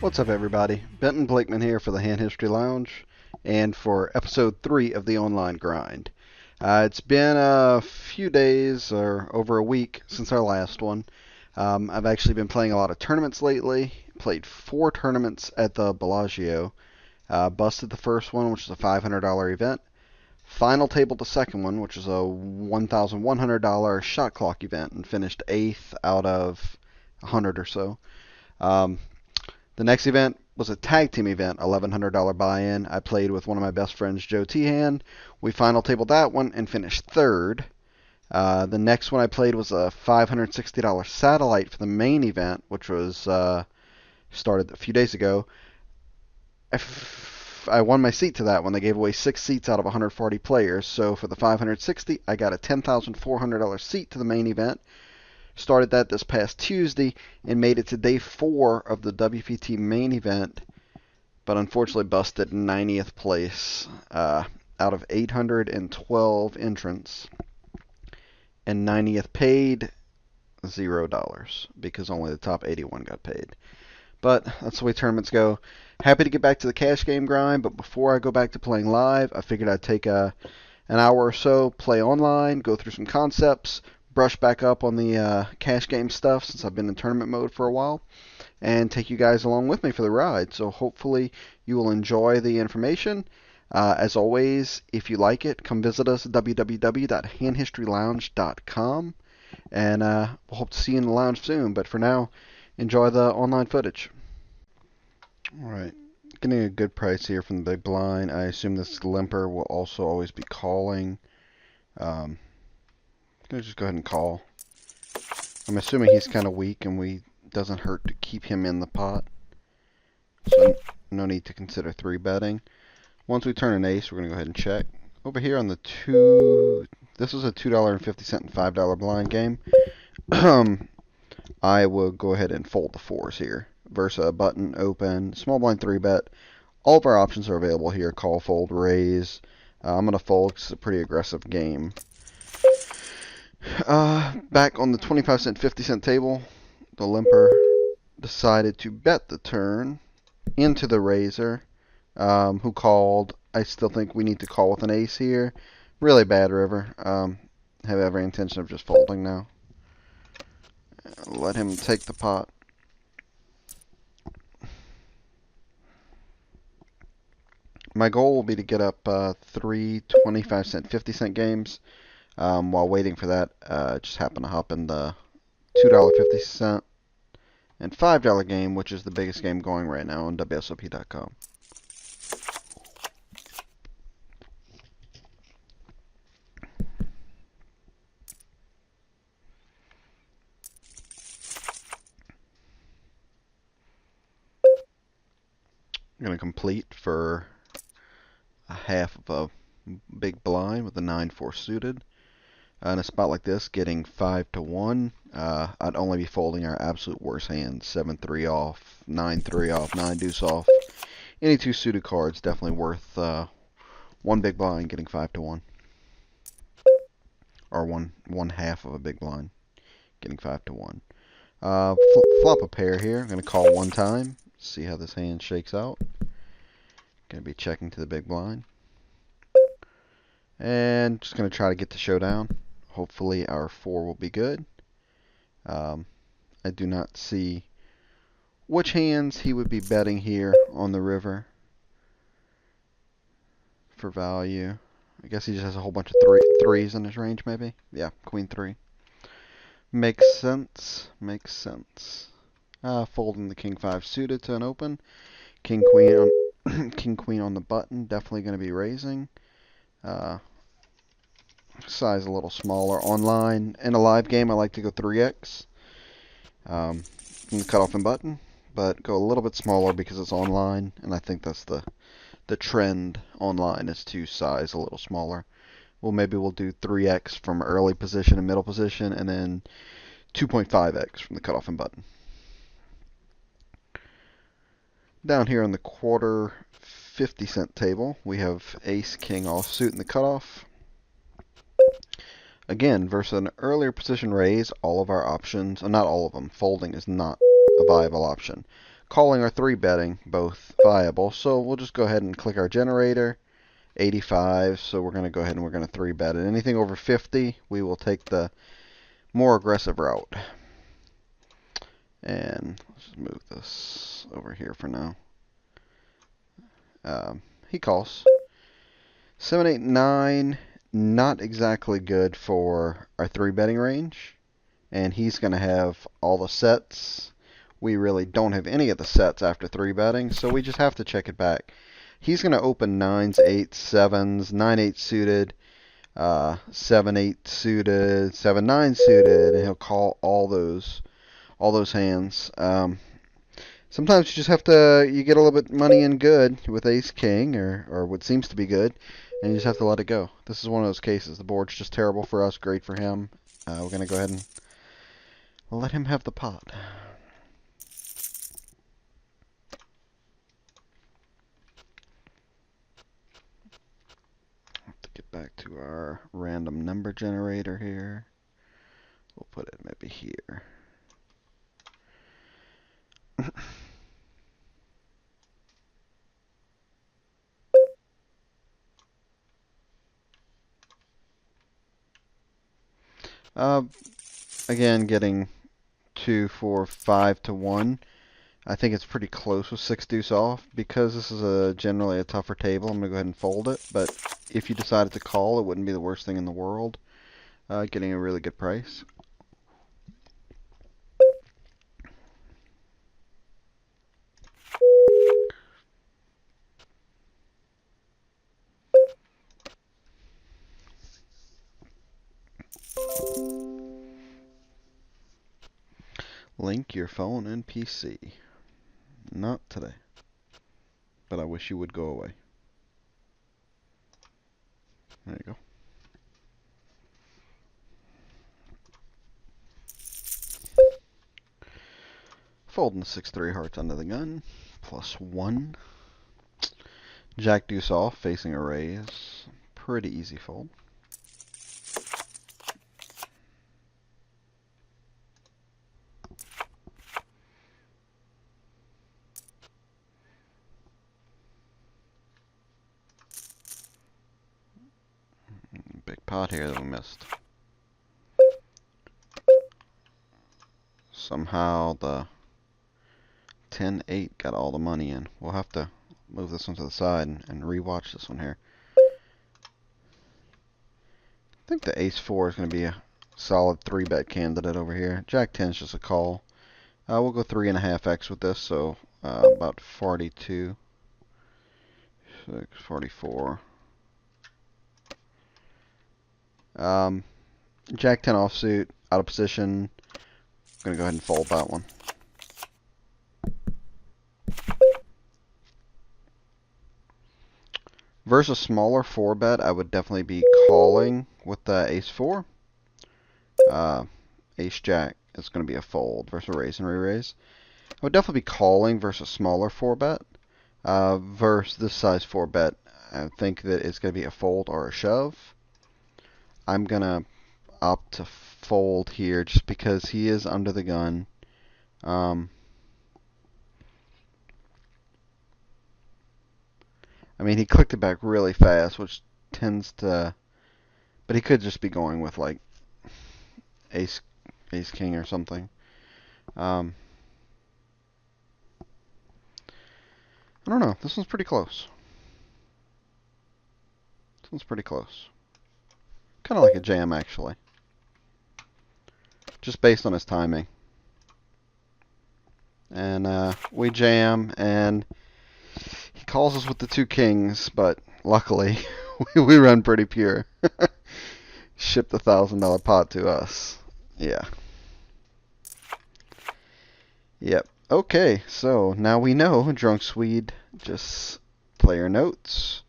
What's up, everybody? Benton Blakeman here for the Hand History Lounge and for episode 3 of the online grind. It's been a few days or over a week since our last one. I've actually been playing a lot of tournaments lately. Played 4 tournaments at the Bellagio. Busted the first one, which is a $500 event. Final tabled the second one, which is a $1,100 shot clock event, and finished 8th out of 100 or so. The next event was a tag team event, $1,100 buy-in. I played with one of my best friends, Joe Tehan. We final tabled that one and finished 3rd. The next one I played was a $560 satellite for the main event, which was started a few days ago. I won my seat to that one. They gave away 6 seats out of 140 players. So for the 560, I got a $10,400 seat to the main event. Started that this past Tuesday and made it to day 4 of the WPT main event, but unfortunately busted 90th place out of 812 entrants, and 90th paid $0 because only the top 81 got paid. But that's the way tournaments go. Happy to get back to the cash game grind, but before I go back to playing live, I figured I'd take an hour or so, play online, go through some concepts, brush back up on the cash game stuff since I've been in tournament mode for a while, and take you guys along with me for the ride. So hopefully you will enjoy the information. As always, if you like it, come visit us at www.handhistorylounge.com, and we'll hope to see you in the lounge soon. But for now, enjoy the online footage. Alright, getting a good price here from the big blind. I assume this limper will also always be calling. Just go ahead and call. I'm assuming he's kind of weak and doesn't hurt to keep him in the pot. So no need to consider 3-betting. Once we turn an ace, we're going to go ahead and check. Over here on the this is a $2.50 and $5 blind game. I will go ahead and fold the 4s here. Versa, button, open, small blind 3-bet. All of our options are available here. Call, fold, raise. I'm going to fold because it's a pretty aggressive game. Back on the 25-cent, 50-cent table, the limper decided to bet the turn into the raiser, who called. I still think we need to call with an ace here. Really bad river. Have every intention of just folding now. Let him take the pot. My goal will be to get up 3 25-cent, 50-cent games. While waiting for that, just happened to hop in the $2.50 and $5 game, which is the biggest game going right now on WSOP.com. I'm going to complete for a half of a big blind with a 9-4 suited. In a spot like this, getting 5 to 1, I'd only be folding our absolute worst hands. 7-3 off, 9-3 off, 9-deuce off. Any 2 suited cards definitely worth 1 big blind getting 5 to 1. Or one half of a big blind getting 5 to 1. Flop a pair here. I'm going to call 1 time. See how this hand shakes out. Going to be checking to the big blind. And just going to try to get the showdown. Hopefully our 4 will be good. I do not see which hands he would be betting here on the river for value. I guess he just has a whole bunch of threes in his range, maybe. Yeah, queen 3. Makes sense. Makes sense. Folding the king 5 suited to an open. King queen on king queen on the button. Definitely going to be raising. Size a little smaller. Online in a live game, I like to go 3x in the cutoff and button, but go a little bit smaller because it's online, and I think that's the trend online is to size a little smaller. Well, maybe we'll do 3x from early position and middle position, and then 2.5x from the cutoff and button. Down here on the quarter 50-cent table, we have ace king offsuit in the cutoff. Again, versus an earlier position raise, all of our options, not all of them, folding is not a viable option. calling or 3-betting, both viable. So we'll just go ahead and click our generator. 85, so we're going to go ahead and we're going to 3-bet it. Anything over 50, we will take the more aggressive route. And let's just move this over here for now. He calls. 7, 8, 9, not exactly good for our 3-betting range. And he's going to have all the sets. We really don't have any of the sets after 3-betting, so we just have to check it back. He's going to open 9s, 8s, 7s, 9, 8 suited, 7, 8 suited, 7, 9 suited, and he'll call all those hands. Sometimes you just have to, you get a little bit money in good with ace king, or what seems to be good, and you just have to let it go. This is one of those cases. The board's just terrible for us, great for him. We're going to go ahead and let him have the pot. Have to get back to our random number generator here. We'll put it maybe here. Again, getting 2, 4, 5 to 1. I think it's pretty close with 6 deuce off. Because this is generally a tougher table, I'm going to go ahead and fold it. But if you decided to call, it wouldn't be the worst thing in the world. Getting a really good price. Link your phone and PC. Not today. But I wish you would go away. There you go. Folding the 6-3 hearts under the gun. +1. Jack deuce off, facing a raise. Pretty easy fold. Big pot here that we missed. Somehow the 10-8 got all the money in. We'll have to move this one to the side and re-watch this one here. I think the ace-4 is going to be a solid 3-bet candidate over here. Jack 10 is just a call. We'll go 3.5x with this, so about 42, 6, 44. Jack 10 offsuit, out of position. I'm going to go ahead and fold that one. Versus smaller 4-bet, I would definitely be calling with the ace-4. Ace-jack is going to be a fold versus a raise and re-raise. I would definitely be calling versus smaller 4-bet. Versus this size 4-bet, I think that it's going to be a fold or a shove. I'm going to opt to fold here just because he is under the gun. I mean, he clicked it back really fast, which tends to... But he could just be going with, like, ace king or something. I don't know. This one's pretty close. This one's pretty close. Kind of like a jam, actually. Just based on his timing. And we jam, and he calls us with the 2 kings, but luckily we run pretty pure. Ship the $1,000 pot to us. Yeah. Yep. Okay, so now we know Drunk Swede just player notes.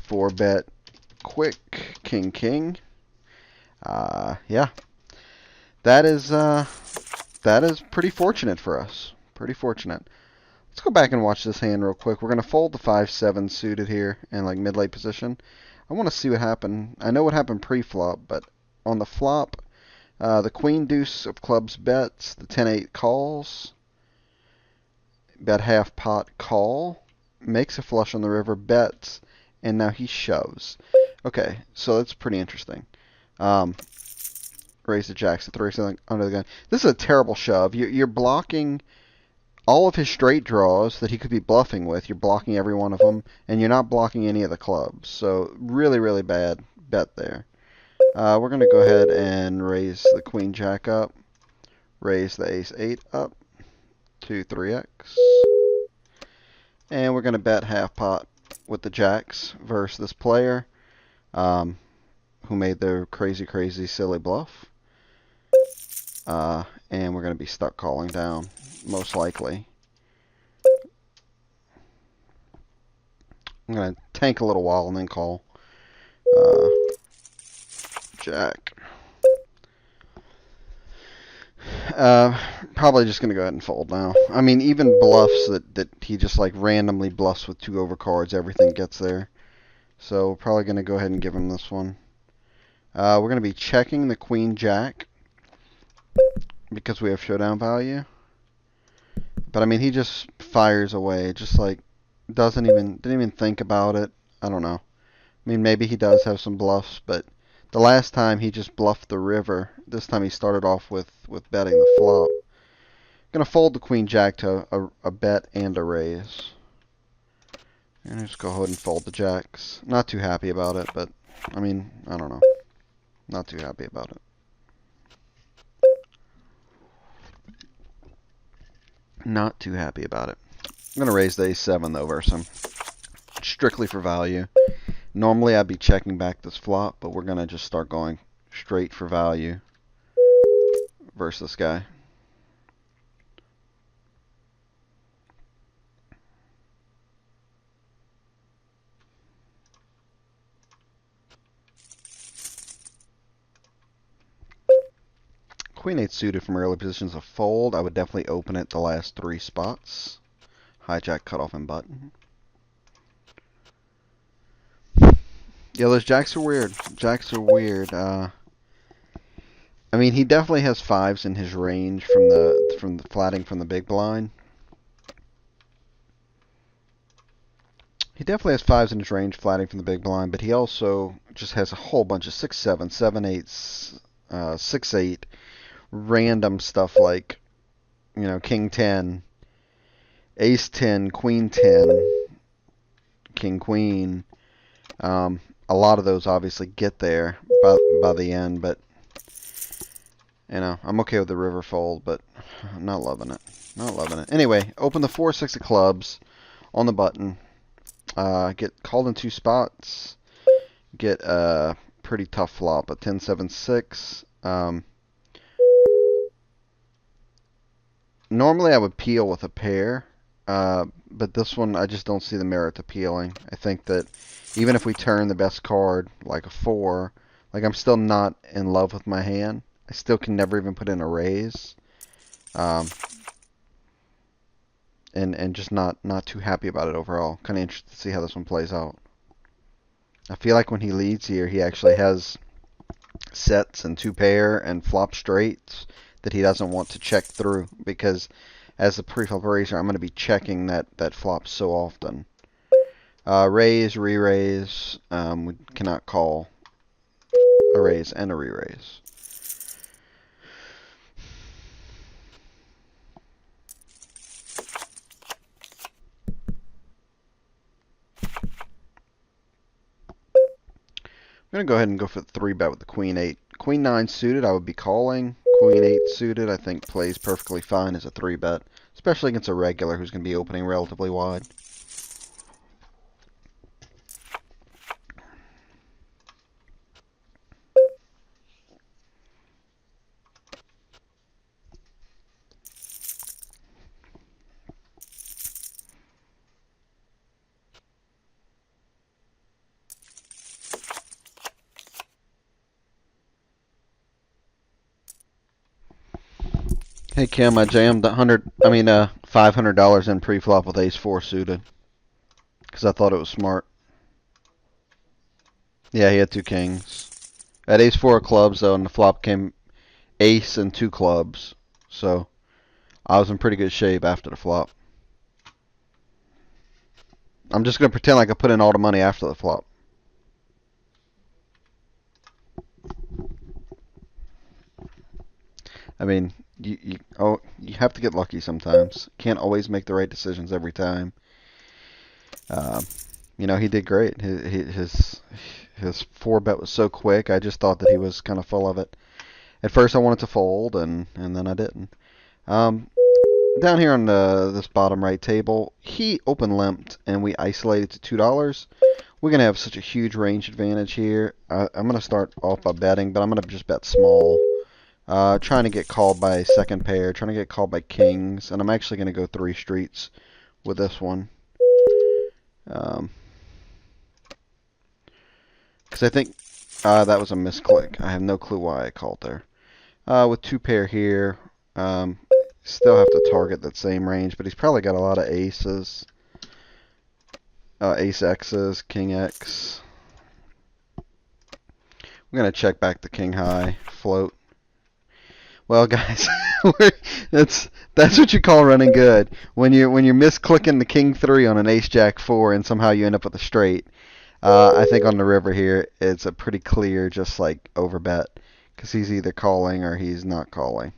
4-bet quick king king. Yeah. That is pretty fortunate for us. Pretty fortunate. Let's go back and watch this hand real quick. We're going to fold the 5-7 suited here in like mid-late position. I want to see what happened. I know what happened pre-flop, but on the flop, the queen deuce of clubs bets, the 10-8 calls. bet half pot, call, makes a flush on the river, bets, and now he shoves. Okay, so that's pretty interesting. Raise the jacks to 3 under the gun. This is a terrible shove. You're blocking all of his straight draws that he could be bluffing with. You're blocking every one of them, and you're not blocking any of the clubs. So really, really bad bet there. We're going to go ahead and raise the queen jack up, raise the ace 8 up to 3x, and we're going to bet half pot with the jacks versus this player who made their crazy, crazy, silly bluff. And we're going to be stuck calling down, most likely. I'm going to tank a little while and then call. Jack. Probably just going to go ahead and fold now. I mean, even bluffs that he just like randomly bluffs with 2 overcards, everything gets there. So we're probably going to go ahead and give him this one. We're going to be checking the queen jack because we have showdown value. But I mean, he just fires away, just like didn't even think about it. I don't know. I mean, maybe he does have some bluffs, but the last time he just bluffed the river. This time he started off with betting the flop. Gonna fold the queen jack to a bet and a raise. And just go ahead and fold the jacks. Not too happy about it, but I mean, I don't know. Not too happy about it. Not too happy about it. I'm going to raise the ace-7 though versus him. Strictly for value. Normally I'd be checking back this flop, but we're going to just start going straight for value versus this guy. Queen 8 suited from early positions a fold. I would definitely open it the last 3 spots. Hijack, cutoff, and button. Yeah, those jacks are weird. Jacks are weird. I mean, he definitely has 5s in his range from the flatting from the big blind. He definitely has 5s in his range flatting from the big blind, but he also just has a whole bunch of 6-7, 7-8s, 6-8. Random stuff like, you know, king 10, ace 10, queen 10, king queen. A lot of those obviously get there by the end, but you know, I'm okay with the river fold, but I'm not loving it. Not loving it. Anyway, open the 4-6 of clubs on the button. Get called in 2 spots. Get a pretty tough flop, a 10-7-6. Normally I would peel with a pair, but this one I just don't see the merit to peeling. I think that even if we turn the best card, like a 4, like I'm still not in love with my hand. I still can never even put in a raise. And just not too happy about it overall. Kind of interested to see how this one plays out. I feel like when he leads here, he actually has sets and 2 pair and flop straights that he doesn't want to check through, because as a pre-flop raiser, I'm going to be checking that flop so often. Raise, re-raise. We cannot call a raise and a re-raise. I'm going to go ahead and go for the 3-bet with the queen 8. Queen 9 suited, I would be calling. Queen 8 suited, I think plays perfectly fine as a 3-bet, especially against a regular who's going to be opening relatively wide. Hey Kim, I jammed $500 in pre-flop with ace 4 suited because I thought it was smart. Yeah, he had 2 kings. At ace 4 of clubs though, and the flop came ace and 2 clubs, so I was in pretty good shape after the flop. I'm just going to pretend like I put in all the money after the flop. I mean, you have to get lucky sometimes. Can't always make the right decisions every time. Um, he did great. His four bet was so quick. I just thought that he was kind of full of it. At first, I wanted to fold, and then I didn't. Um, Down here on this bottom right table, he open limped, and we isolated to $2. We're gonna have such a huge range advantage here. I'm gonna start off by betting, but I'm gonna just bet small. Trying to get called by second pair, trying to get called by kings, and I'm actually gonna go 3 streets with this one. Because I think that was a misclick. I have no clue why I called there. With 2 pair here, still have to target that same range, but he's probably got a lot of aces. Ace X's, King X. We're going to check back the King High float. Well, guys, that's what you call running good. When you're misclicking the King 3 on an Ace Jack 4 and somehow you end up with a straight. I think on the river here, it's a pretty clear just like overbet because he's either calling or he's not calling.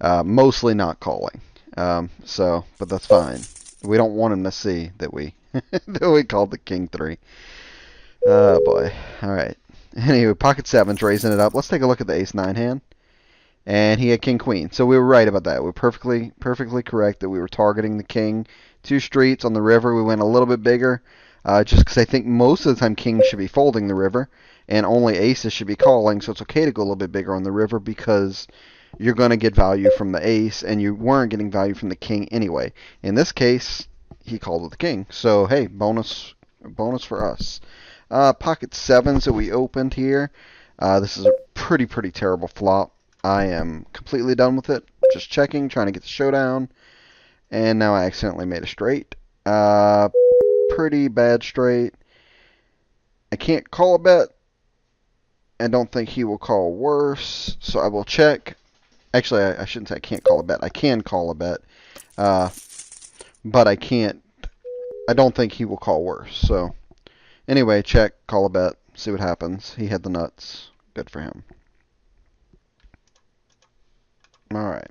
Mostly not calling. But that's fine. We don't want him to see that we that we called the King 3. Oh boy. All right. Anyway, pocket sevens, raising it up. Let's take a look at the Ace 9 hand. And he had King Queen. So we were right about that. We were perfectly correct that we were targeting the King. 2 streets on the river. We went a little bit bigger. Just because I think most of the time Kings should be folding the river. And only aces should be calling. So it's okay to go a little bit bigger on the river because you're going to get value from the ace. And you weren't getting value from the King anyway. In this case, he called with the King. So hey, bonus for us. Pocket sevens that we opened here. This is a pretty terrible flop. I am completely done with it. Just checking, trying to get the showdown. And now I accidentally made a straight. Pretty bad straight. I can't call a bet. I don't think he will call worse. So I will check. Actually, I shouldn't say I can't call a bet. I can call a bet. But I can't. I don't think he will call worse. So anyway, check, call a bet, see what happens. He had the nuts. Good for him. Alright.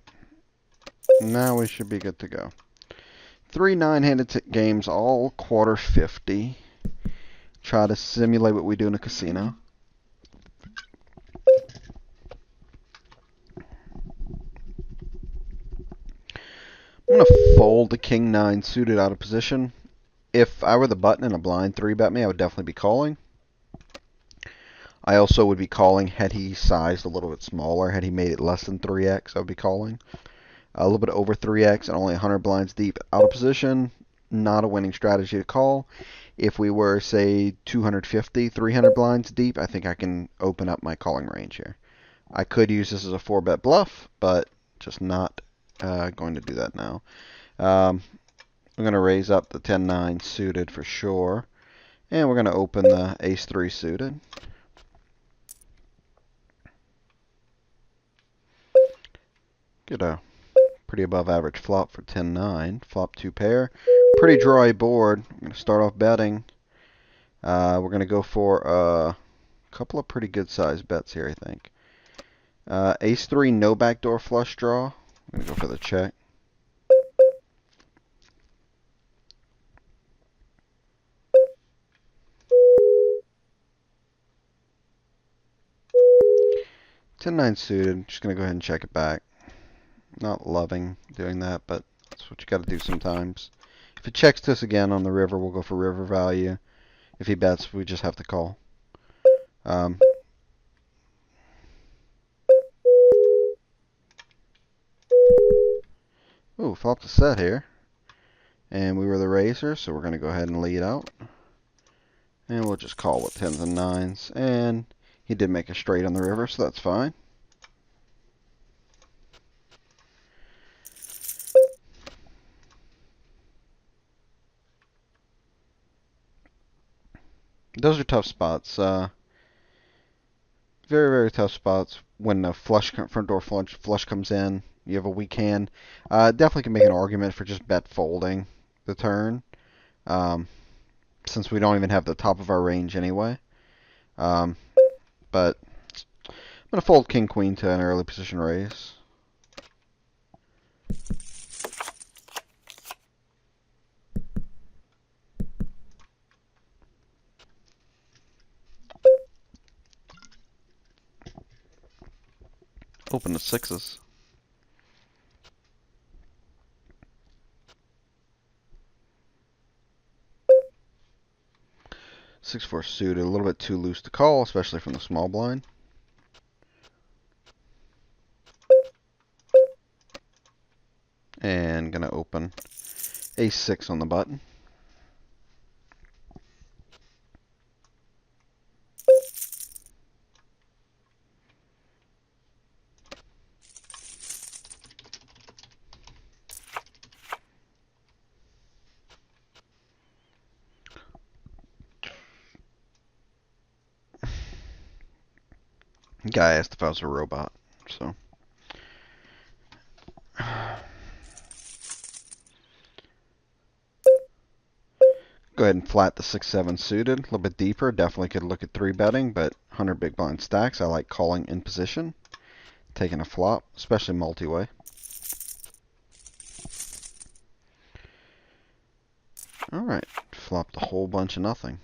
Now we should be good to go. 3 9-handed games, all quarter 50. Try to simulate what we do in a casino. I'm going to fold the King 9 suited out of position. If I were the button and a blind 3-bet me, I would definitely be calling. I also would be calling had he sized a little bit smaller. Had he made it less than 3x, I would be calling. A little bit over 3x and only 100 blinds deep out of position. Not a winning strategy to call. If we were, say, 250, 300 blinds deep, I think I can open up my calling range here. I could use this as a 4-bet bluff, but just not going to do that now. I'm going to raise up the 10-9 suited for sure. And we're going to open the Ace-3 suited. Get a pretty above average flop for 10-9. Flop 2 pair. Pretty dry board. I'm going to start off betting. We're going to go for a couple of pretty good sized bets here, I think. Ace-3, no backdoor flush draw. I'm going to go for the check. Ten-9 suited. Just going to go ahead and check it back. Not loving doing that, but that's what you got to do sometimes. If it checks to us again on the river, we'll go for river value. If he bets, we just have to call. Ooh, flopped a set here. And we were the raiser, so we're going to go ahead and lead out. And we'll just call with 10s and 9s. And he did make a straight on the river, so that's fine. Those are tough spots. Very tough spots when the front door flush comes in. You have a weak hand. Definitely can make an argument for just bet folding. the turn, since we don't even have the top of our range anyway. But I'm going to fold king queen to an early position raise. Open the sixes. 6-4 suited, a little bit too loose to call, especially from the small blind. And gonna open ace-6 on the button. Guy asked if I was a robot, so. Go ahead and flat the 6-7 suited, a little bit deeper. Definitely could look at 3-betting, but 100 big blind stacks. I like calling in position, taking a flop, especially multi-way. Alright, flopped a whole bunch of nothing.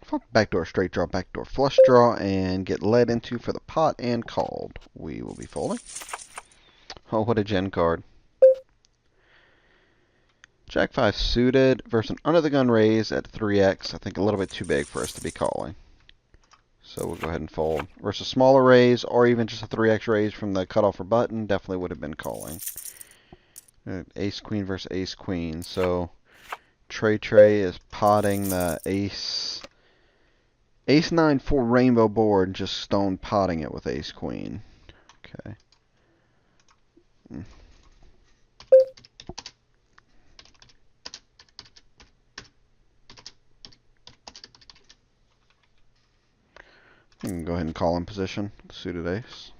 Flop backdoor straight draw, backdoor flush draw, and get led into for the pot and called. We will be folding. Oh, what a gen card. Jack 5 suited versus an under the gun raise at 3x. I think a little bit too big for us to be calling. So we'll go ahead and fold. Versus a smaller raise or even just a 3x raise from the cutoff or button, definitely would have been calling. Ace queen versus ace queen. So Trey is potting the ace 9 full rainbow board, just stone potting it with ace queen. Okay. You can go ahead and call in position, suited ace.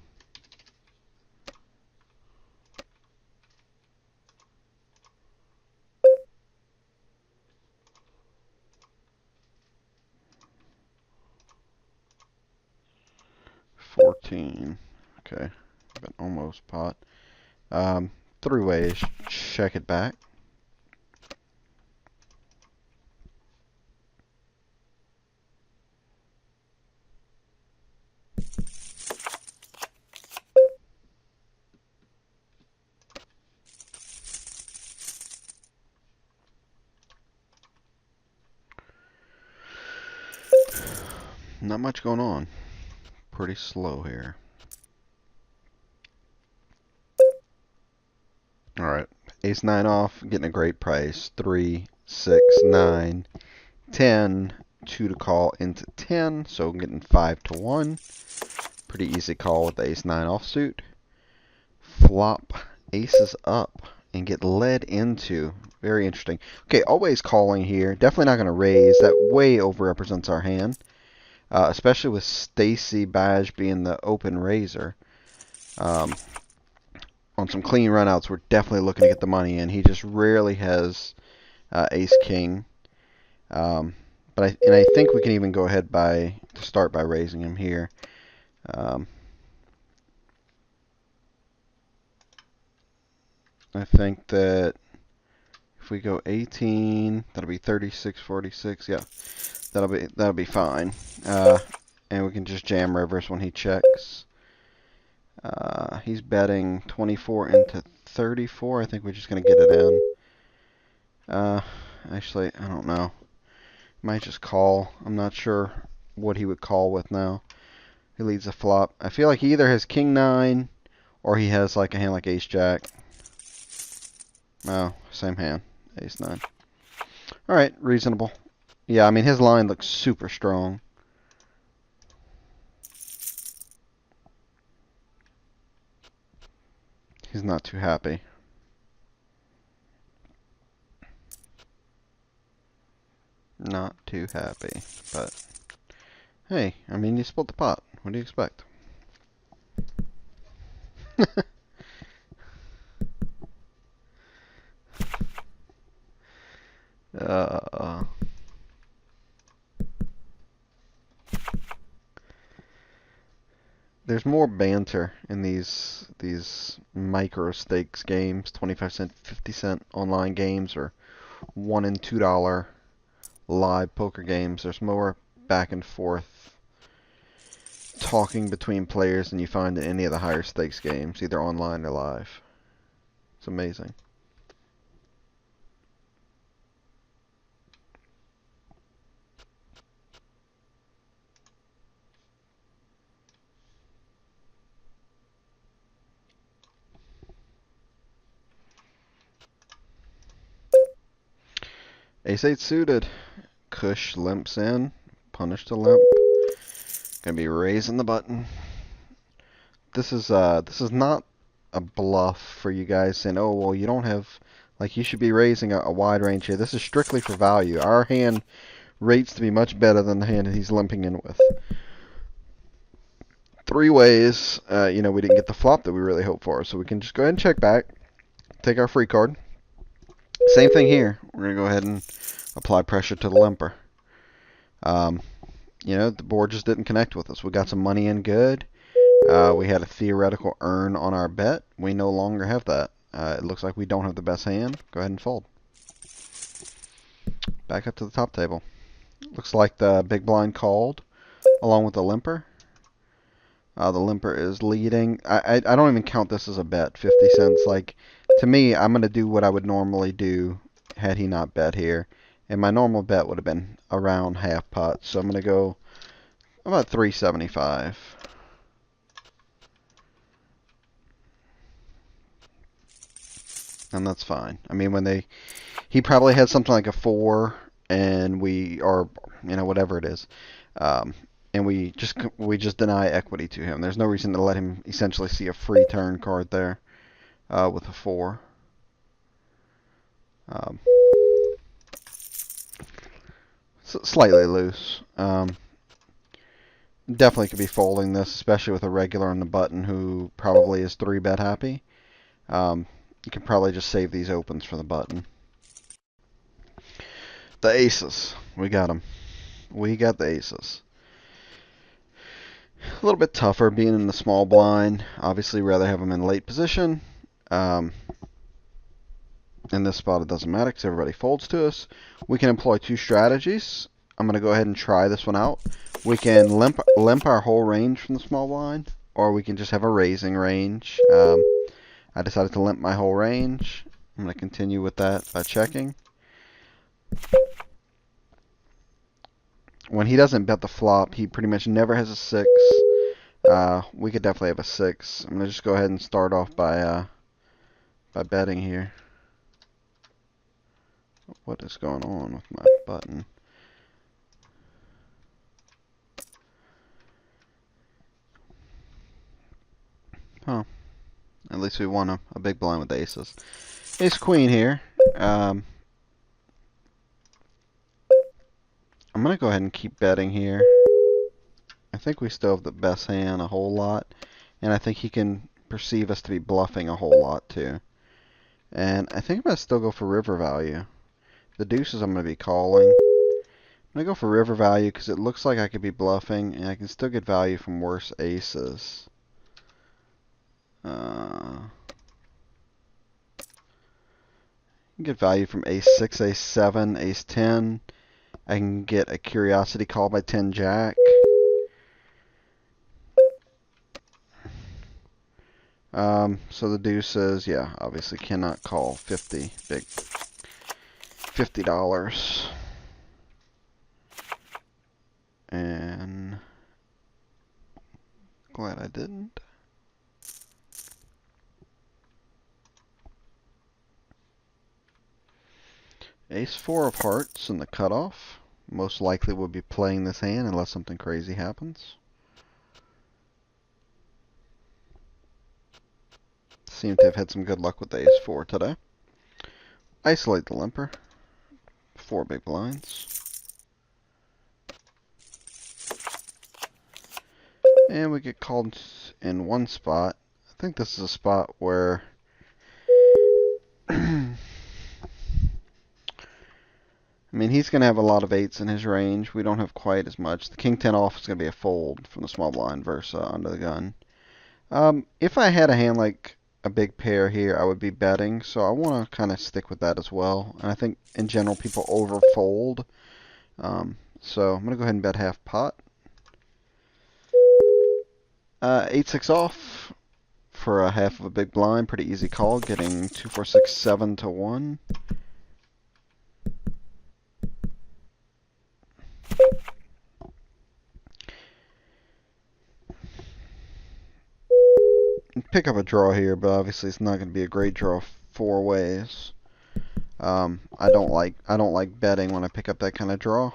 $14. Okay, but almost pot. 3 ways. Check it back. Not much going on. Pretty slow here. Alright, ace 9 off, getting a great price. 3, 6, 9, 10, 2 to call into 10, so I'm getting 5 to 1. Pretty easy call with the ace 9 offsuit. Flop aces up and get led into. Very interesting. Okay, always calling here. Definitely not going to raise. That way overrepresents our hand. Especially with Stacy Badge being the open raiser. On some clean runouts, we're definitely looking to get the money in. He just rarely has ace king. But I think we can even go ahead to start by raising him here. I think that if we go 18, that'll be 36, 46. Yeah, that'll be fine. And we can just jam rivers when he checks. He's betting 24 into 34. I think we're just gonna get it in. Actually, I don't know. Might just call. I'm not sure what he would call with now. He leads a flop. I feel like he either has king 9 or he has like a hand like ace jack. Oh, same hand. Ace 9. Alright, reasonable. Yeah, I mean, his line looks super strong. He's not too happy. Not too happy. But, hey, I mean, you split the pot. What do you expect? more banter in these micro stakes games, 25 cent, 50 cent online games, or $1 and $2 live poker games. There's more back and forth talking between players than you find in any of the higher stakes games, either online or live. It's amazing. Ace-8 suited. Cush limps in. Punish the limp. Gonna be raising the button. This is not a bluff for you guys saying, oh well, you don't have, like, you should be raising a wide range here. This is strictly for value. Our hand rates to be much better than the hand that he's limping in with. Three ways, we didn't get the flop that we really hoped for, so we can just go ahead and check back, take our free card. Same thing here. We're gonna go ahead and apply pressure to the limper. The board just didn't connect with us. We got some money in good. We had a theoretical earn on our bet. We no longer have that. It looks like we don't have the best hand. Go ahead and fold. Back up to the top table. Looks like the big blind called along with the limper. The limper is leading. I don't even count this as a bet. 50 cents. Like, to me, I'm going to do what I would normally do had he not bet here. And my normal bet would have been around half pot. So I'm going to go about 375. And that's fine. I mean, he probably had something like a 4, and whatever it is, and we just deny equity to him. There's no reason to let him essentially see a free turn card there with a 4. Slightly loose. Definitely could be folding this, especially with a regular on the button who probably is 3-bet happy. You can probably just save these opens for the button. The aces. We got them. We got the aces. A little bit tougher being in the small blind. Obviously, rather have them in late position. In this spot, it doesn't matter because everybody folds to us. We can employ 2 strategies. I'm going to go ahead and try this one out. We can limp our whole range from the small blind, or we can just have a raising range. I decided to limp my whole range. I'm going to continue with that by checking. When he doesn't bet the flop, he pretty much never has a 6. We could definitely have a 6. I'm going to just go ahead and start off by betting here. What is going on with my button? Huh. At least we won a big blind with aces. Ace queen here. I'm going to go ahead and keep betting here. I think we still have the best hand a whole lot. And I think he can perceive us to be bluffing a whole lot too. And I think I'm going to still go for river value. The deuces I'm going to be calling. I'm going to go for river value because it looks like I could be bluffing. And I can still get value from worse aces. Get value from ace 6, ace 7, ace 10. I can get a curiosity call by 10 jack. So the deuces, yeah, obviously cannot call 50, big $50. And glad I didn't. Ace 4 of hearts in the cutoff. Most likely we'll be playing this hand unless something crazy happens. Seem to have had some good luck with the ace 4 today. Isolate the limper. 4 big blinds. And we get called in one spot. I think this is a spot where I mean, he's going to have a lot of 8s in his range. We don't have quite as much. The king 10 off is going to be a fold from the small blind versus under the gun. If I had a hand like a big pair here, I would be betting, so I want to kind of stick with that as well. And I think in general people overfold. So I'm going to go ahead and bet half pot. 8-6 off for a half of a big blind. Pretty easy call, getting 2, 4, 6, 7 to 1. Pick up a draw here, but obviously it's not going to be a great draw four ways. I don't like betting when I pick up that kind of draw.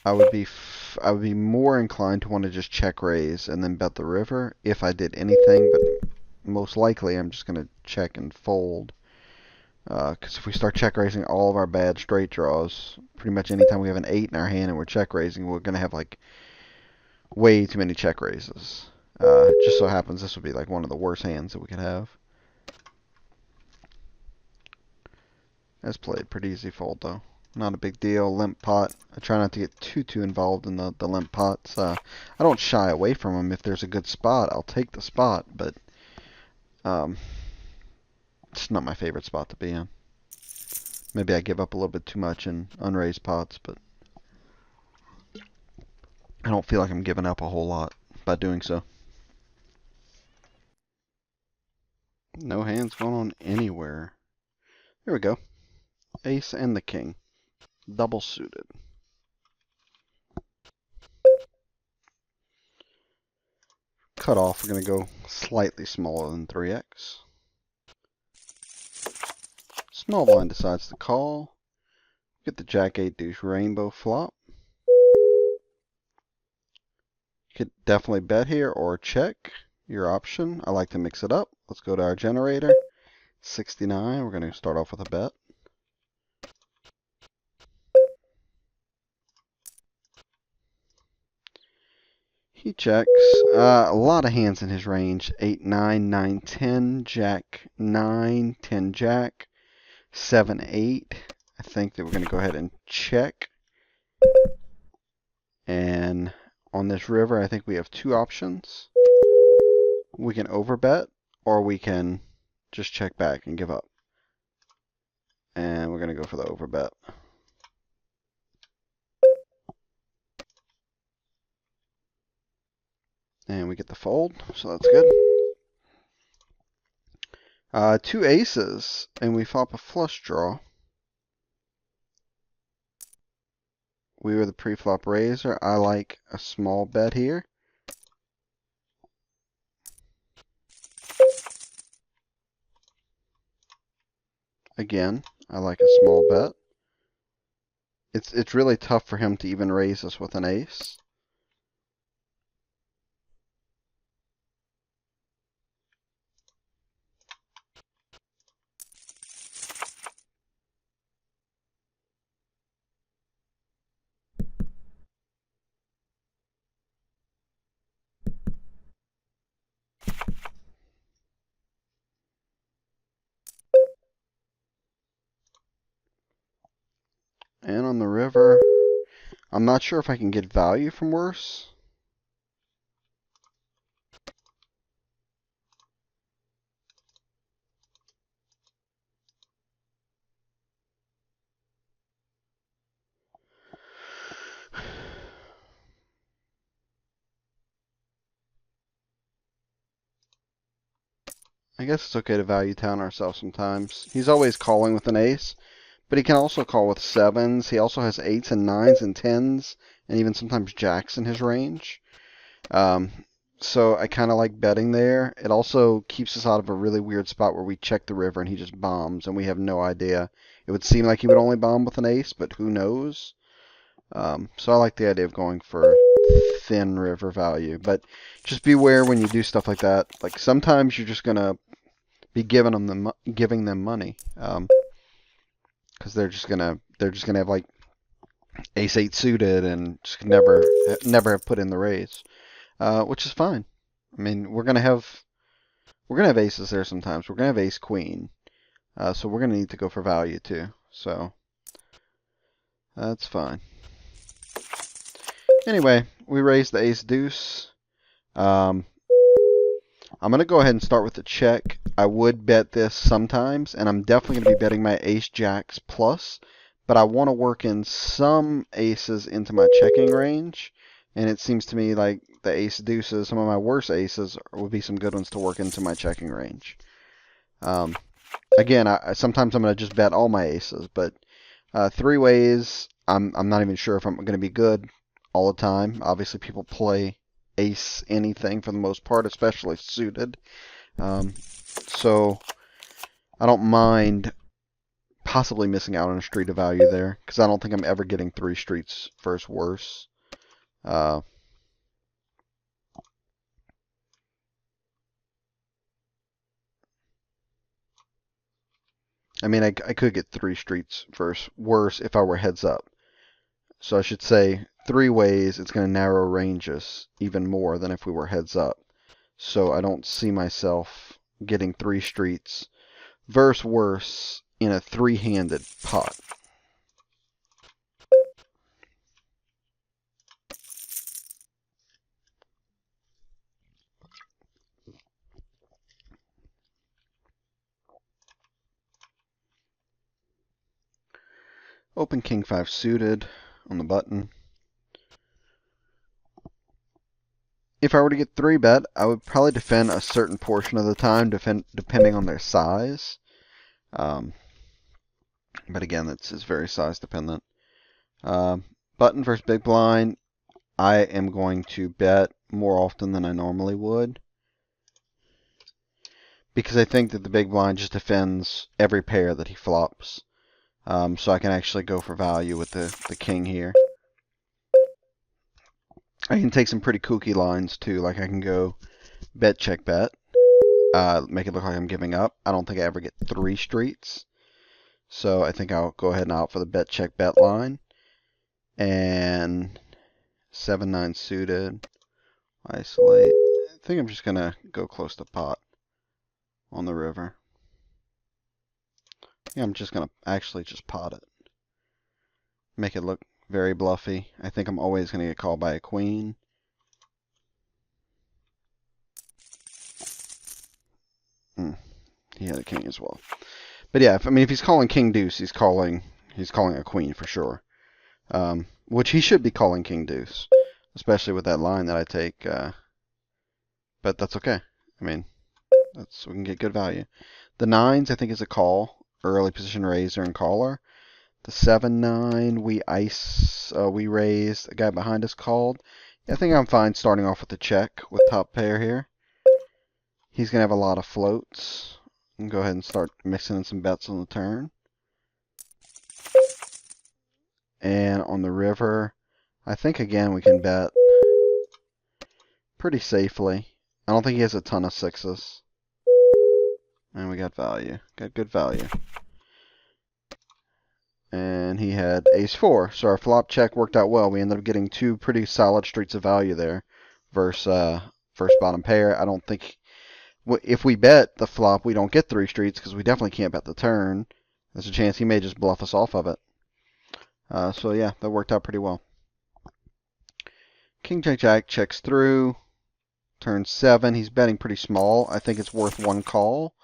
I would be more inclined to want to just check raise and then bet the river if I did anything, but most likely I'm just going to check and fold. Because if we start check raising all of our bad straight draws, pretty much anytime we have an 8 in our hand and we're check raising, we're going to have like way too many check raises. Just so happens this would be like one of the worst hands that we could have. As played, pretty easy fold though. Not a big deal. Limp pot. I try not to get too involved in the limp pots. I don't shy away from them. If there's a good spot, I'll take the spot, but it's not my favorite spot to be in. Maybe I give up a little bit too much in unraised pots, but I don't feel like I'm giving up a whole lot by doing so. No hands going on anywhere. Here we go. Ace and the king. Double suited. Cut off, we're going to go slightly smaller than 3x. Small blind decides to call. Get the jack 8 deuce rainbow flop. You could definitely bet here or check. Your option. I like to mix it up. Let's go to our generator. 69. We're going to start off with a bet. He checks. A lot of hands in his range. 8, 9, 9, 10, jack 9, 10, jack, 7, 8. I think that we're going to go ahead and check. And on this river, I think we have two options. We can overbet, or we can just check back and give up. And we're going to go for the overbet. And we get the fold, so that's good. Two aces, and we flop a flush draw. We were the pre-flop raiser. I like a small bet here. Again, I like a small bet. It's really tough for him to even raise us with an ace. And on the river, I'm not sure if I can get value from worse. I guess it's okay to value town ourselves sometimes. He's always calling with an ace, but he can also call with sevens. He also has 8s and 9s and 10s, and even sometimes jacks in his range. So I kind of like betting there. It also keeps us out of a really weird spot where we check the river and he just bombs and we have no idea. It would seem like he would only bomb with an ace, but who knows? So I like the idea of going for thin river value. But just beware when you do stuff like that. Like sometimes you're just gonna be giving them money, because they're just gonna have like ace 8 suited and just never have put in the raise. Which is fine. I mean, we're gonna have aces there sometimes. We're gonna have ace queen, so we're gonna need to go for value too. So that's fine. Anyway, we raised the ace deuce. I'm going to go ahead and start with the check. I would bet this sometimes, and I'm definitely going to be betting my ace jacks plus, but I want to work in some aces into my checking range, and it seems to me like the ace deuces, some of my worst aces, would be some good ones to work into my checking range. Again, sometimes I'm going to just bet all my aces, but three ways, I'm not even sure if I'm going to be good all the time. Obviously, people play ace anything for the most part, especially suited. So I don't mind possibly missing out on a street of value there, because I don't think I'm ever getting 3 streets versus worse. I mean, I could get 3 streets versus worse if I were heads up. So I should say 3 ways, it's going to narrow ranges even more than if we were heads up. So I don't see myself getting 3 streets versus worse in a 3-handed pot. Open king 5 suited on the button. If I were to get 3-bet, I would probably defend a certain portion of the time, depending on their size. But again, that's very size dependent. Button versus big blind, I am going to bet more often than I normally would, because I think that the big blind just defends every pair that he flops. So I can actually go for value with the king here. I can take some pretty kooky lines too, like I can go bet, check, bet, make it look like I'm giving up. I don't think I ever get 3 streets, so I think I'll go ahead and opt for the bet, check, bet line. And 7-9 suited, isolate. I think I'm just going to go close to pot on the river. Yeah, I'm just going to actually just pot it. Make it look very bluffy. I think I'm always going to get called by a queen. He had a king as well. But yeah, if he's calling king deuce, he's calling a queen for sure. Which he should be calling king deuce, especially with that line that I take. But that's okay. I mean, we can get good value. The 9s I think is a call. Early position raiser and caller. The 7-9 we raised. The guy behind us called. Yeah, I think I'm fine starting off with the check with top pair here. He's gonna have a lot of floats. I can go ahead and start mixing in some bets on the turn. And on the river, I think again we can bet pretty safely. I don't think he has a ton of 6s. And we got value. Got good value. And he had ace-4. So our flop check worked out well. We ended up getting 2 pretty solid streets of value there versus first bottom pair. I don't think if we bet the flop, we don't get 3 streets because we definitely can't bet the turn. There's a chance he may just bluff us off of it. So yeah, that worked out pretty well. King Jack Jack checks through. Turn 7. He's betting pretty small. I think it's worth 1 call.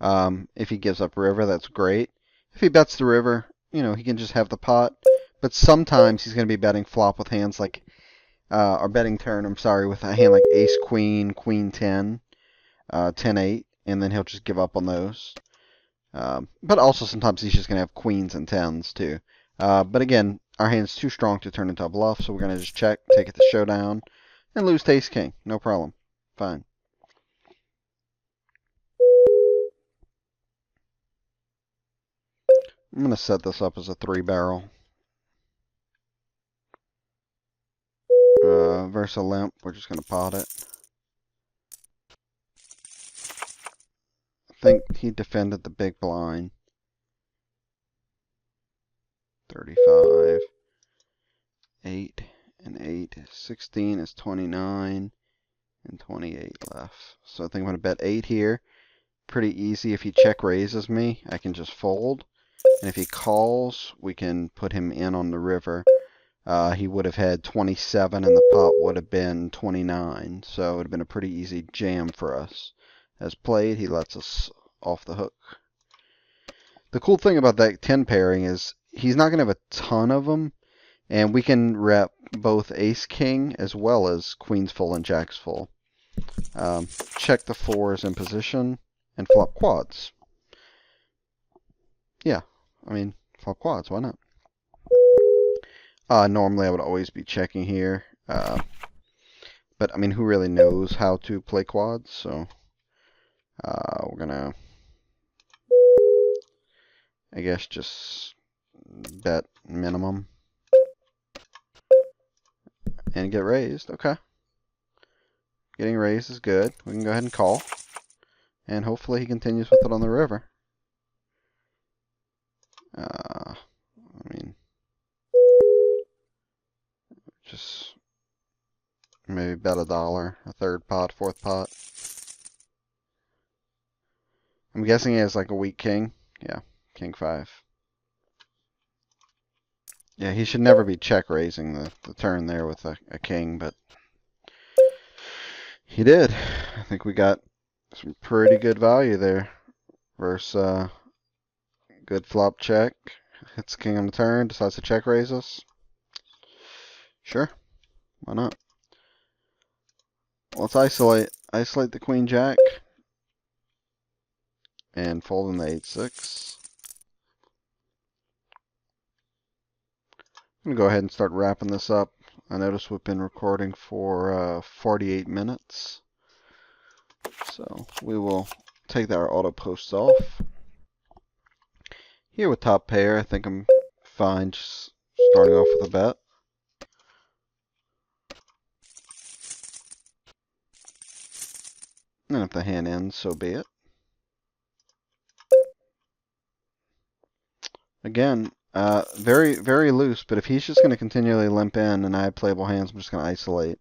If he gives up river, that's great. If he bets the river, he can just have the pot. But sometimes he's going to be betting flop with hands like, or betting turn, I'm sorry, with a hand like ace queen, queen 10, 10-8, and then he'll just give up on those. But also sometimes he's just going to have queens and 10s too. But again, our hand's too strong to turn into a bluff, so we're going to just check, take it to showdown, and lose to ace king. No problem. Fine. I'm going to set this up as a 3-barrel. Versus a limp, we're just going to pot it. I think he defended the big blind. 35. 8 and 8. 16 is 29. And 28 left. So I think I'm going to bet 8 here. Pretty easy. If he check raises me, I can just fold. And if he calls, we can put him in on the river. he would have had 27 and the pot would have been 29. So it would have been a pretty easy jam for us. As played, he lets us off the hook. The cool thing about that 10 pairing is he's not going to have a ton of them, and we can rep both ace king as well as queens full and jacks full. Check the fours in position and flop quads. Yeah, I mean, flop quads, why not? Normally I would always be checking here, but I mean, who really knows how to play quads? So we're gonna, I guess, just bet minimum and get raised. Okay, getting raised is good. We can go ahead and call, and hopefully he continues with it on the river. I mean, just maybe bet $1, a third pot, fourth pot. I'm guessing he has like a weak king. Yeah, king 5. Yeah, he should never be check raising the turn there with a king, but he did. I think we got some pretty good value there versus good flop check. Hits king on the turn, decides to check raise us. Sure, why not? Let's isolate the queen jack and fold in the 8-6. I'm gonna go ahead and start wrapping this up. I notice we've been recording for 48 minutes. So we will take our auto posts off. Here with top pair, I think I'm fine just starting off with a bet. And if the hand ends, so be it. Again, very, very loose, but if he's just going to continually limp in and I have playable hands, I'm just going to isolate.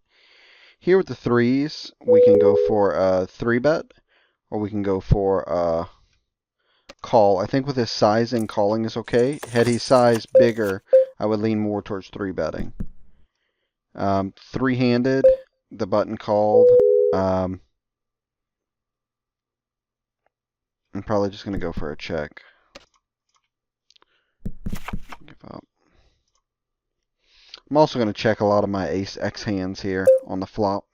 Here with the threes, we can go for a 3-bet, or we can go for a call. I think with his sizing, calling is okay. Had he sized bigger, I would lean more towards 3-betting. Three-handed, the button called. I'm probably just going to go for a check. Give up. I'm also going to check a lot of my ace-x hands here on the flop.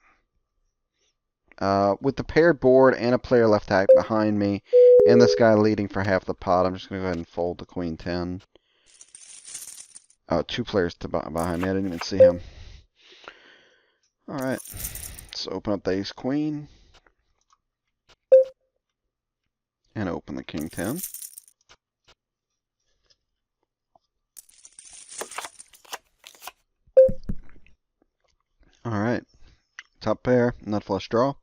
With the paired board and a player left hack behind me, and this guy leading for half the pot, I'm just going to go ahead and fold the queen 10. Oh, 2 players behind me. I didn't even see him. Alright, let's open up the ace queen. And open the king 10. Alright, top pair, nut flush draw.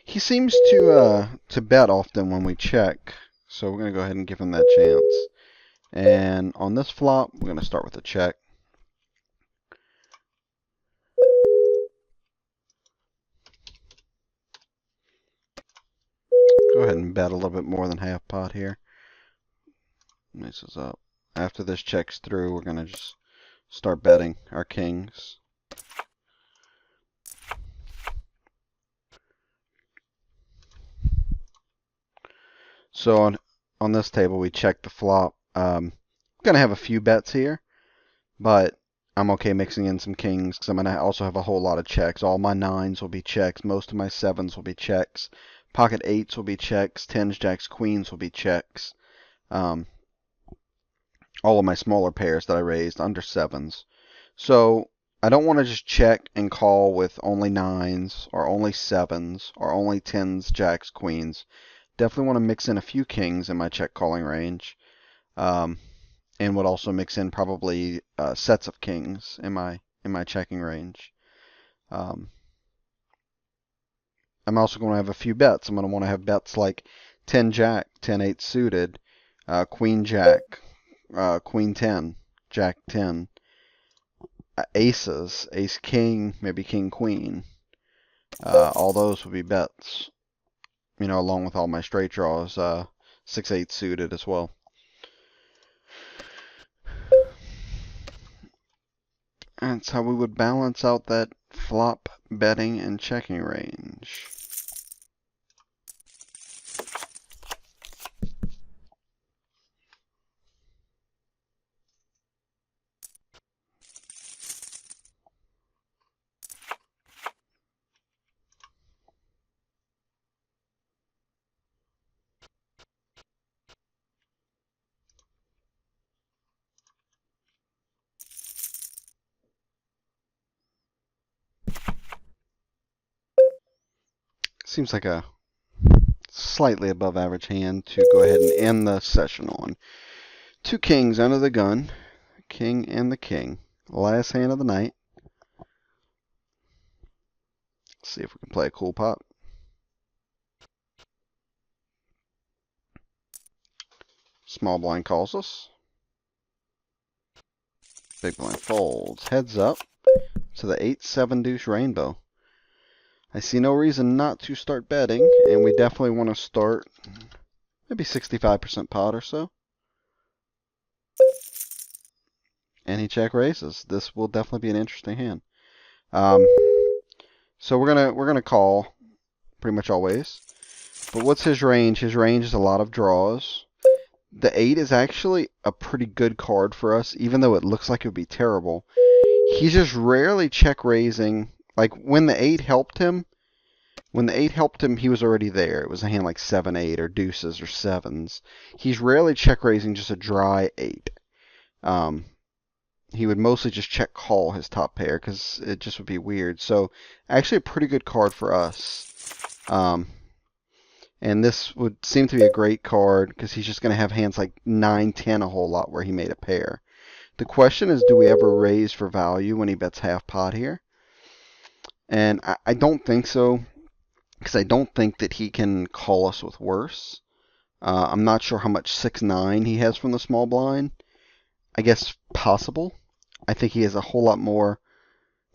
He seems to bet often when we check, so we're going to go ahead and give him that chance. And on this flop, we're going to start with a check. Go ahead and bet a little bit more than half pot here. This is up. After this checks through, we're going to just start betting our kings. So on this table, we check the flop. I'm going to have a few bets here, but I'm okay mixing in some kings because I'm going to also have a whole lot of checks. All my 9s will be checks. Most of my 7s will be checks. Pocket 8s will be checks. 10s, jacks, queens will be checks. All of my smaller pairs that I raised under 7s. So I don't want to just check and call with only 9s or only 7s or only 10s, jacks, queens. Definitely want to mix in a few kings in my check calling range. And would also mix in probably sets of kings in my checking range. I'm also going to have a few bets. I'm going to want to have bets like 10 jack, 10 8 suited, queen jack, queen 10, jack 10, aces, ace king, maybe king queen. All those would be bets. You know, along with all my straight draws, 6 8 suited as well. That's how we would balance out that flop betting and checking range. Seems like a slightly above average hand to go ahead and end the session on. Two kings under the gun. King and the king. Last hand of the night. Let's see if we can play a cool pot. Small blind calls us. Big blind folds. Heads up to the 8-7 deuce rainbow. I see no reason not to start betting, and we definitely want to start maybe 65% pot or so. And he check raises. This will definitely be an interesting hand. So we're gonna call pretty much always. But what's his range? His range is a lot of draws. The 8 is actually a pretty good card for us, even though it looks like it would be terrible. He's just rarely check raising. Like when the 8 helped him, he was already there. It was a hand like 7-8 or deuces or sevens. He's rarely check raising just a dry 8. He would mostly just check call his top pair because it just would be weird. So actually a pretty good card for us. And this would seem to be a great card because he's just going to have hands like 9-10 a whole lot where he made a pair. The question is, do we ever raise for value when he bets half pot here? And I don't think so, because I don't think that he can call us with worse. I'm not sure how much 6-9 he has from the small blind. I guess possible. I think he has a whole lot more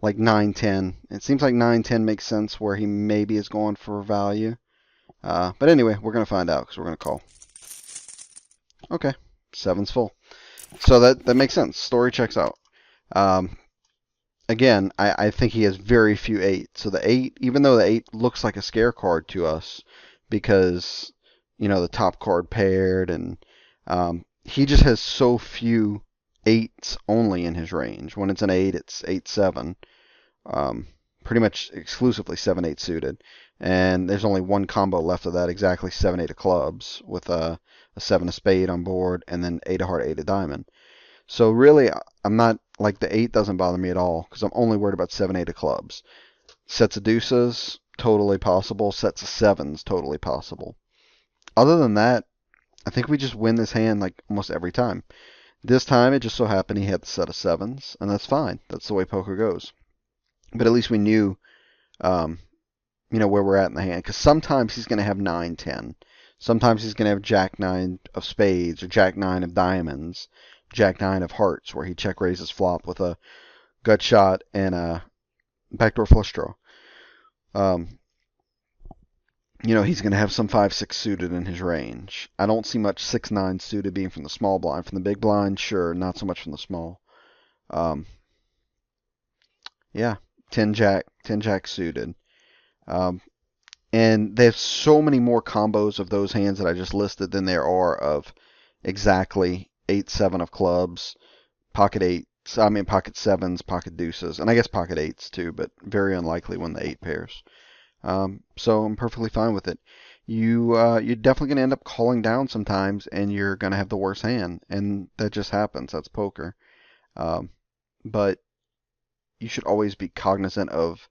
like 9-10. It seems like 9-10 makes sense where he maybe is going for value. But anyway, we're going to find out because we're going to call. Okay, 7's full. So that makes sense. Story checks out. Again, I think he has very few 8. So the 8, even though the 8 looks like a scare card to us because, you know, the top card paired and he just has so few 8s only in his range. When it's an 8, it's 8-7. Pretty much exclusively 7-8 suited. And there's only one combo left of that, exactly 7-8 of clubs with a 7 of spade on board and then 8 of heart, 8 of diamond. So really, I'm not, like the 8 doesn't bother me at all because I'm only worried about 7-8 of clubs. Sets of deuces, totally possible. Sets of sevens, totally possible. Other than that, I think we just win this hand like almost every time. This time, it just so happened he had the set of sevens, and that's fine. That's the way poker goes. But at least we knew, you know, where we're at in the hand. Because sometimes he's going to have 9-10. Sometimes he's going to have Jack-9 of spades or Jack-9 of diamonds, Jack-9 of hearts, where he check raises flop with a gut shot and a backdoor flush draw. You know, he's going to have some 5-6 suited in his range. I don't see much 6-9 suited being from the small blind. From the big blind, sure, not so much from the small. Yeah, 10 jack suited. And there's so many more combos of those hands that I just listed than there are of exactly 8-7 of clubs, pocket 8s, I mean pocket 7s, pocket deuces, and I guess pocket 8s too, but very unlikely when the 8 pairs. So I'm perfectly fine with it. You're definitely going to end up calling down sometimes, and you're going to have the worst hand, and that just happens. That's poker. But you should always be cognizant of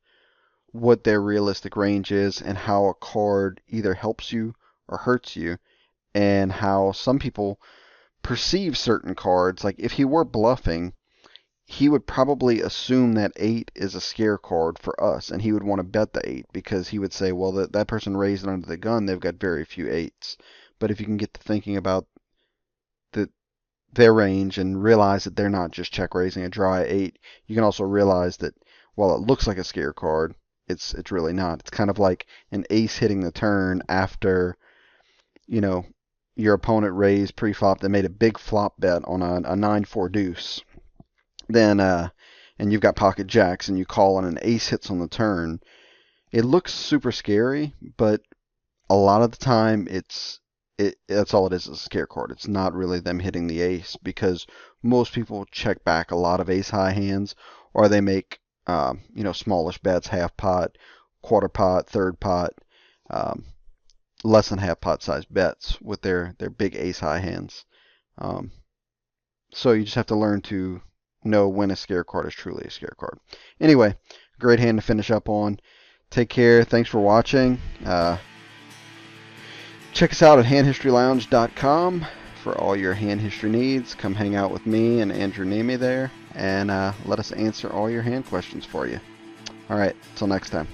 what their realistic range is and how a card either helps you or hurts you, and how some people perceive certain cards. Like if he were bluffing, he would probably assume that 8 is a scare card for us, and he would want to bet the 8 because he would say, well, that person raised it under the gun, they've got very few 8s. But if you can get to thinking about their range and realize that they're not just check raising a dry 8, you can also realize that while it looks like a scare card, it's really not. It's kind of like an ace hitting the turn after, you know, your opponent raised pre-flop. They made a big flop bet on a 9-4 deuce. Then and you've got pocket jacks and you call and an ace hits on the turn, it looks super scary, but a lot of the time that's all it is a scare card. It's not really them hitting the ace, because most people check back a lot of ace high hands, or they make smallish bets, half pot, quarter pot, third pot, less than half pot size bets with their big ace high hands. So you just have to learn to know when a scare card is truly a scare card. Anyway, great hand to finish up on. Take care. Thanks for watching. Check us out at handhistorylounge.com for all your hand history needs. Come hang out with me and Andrew Neme there, and let us answer all your hand questions for you. All right, till next time.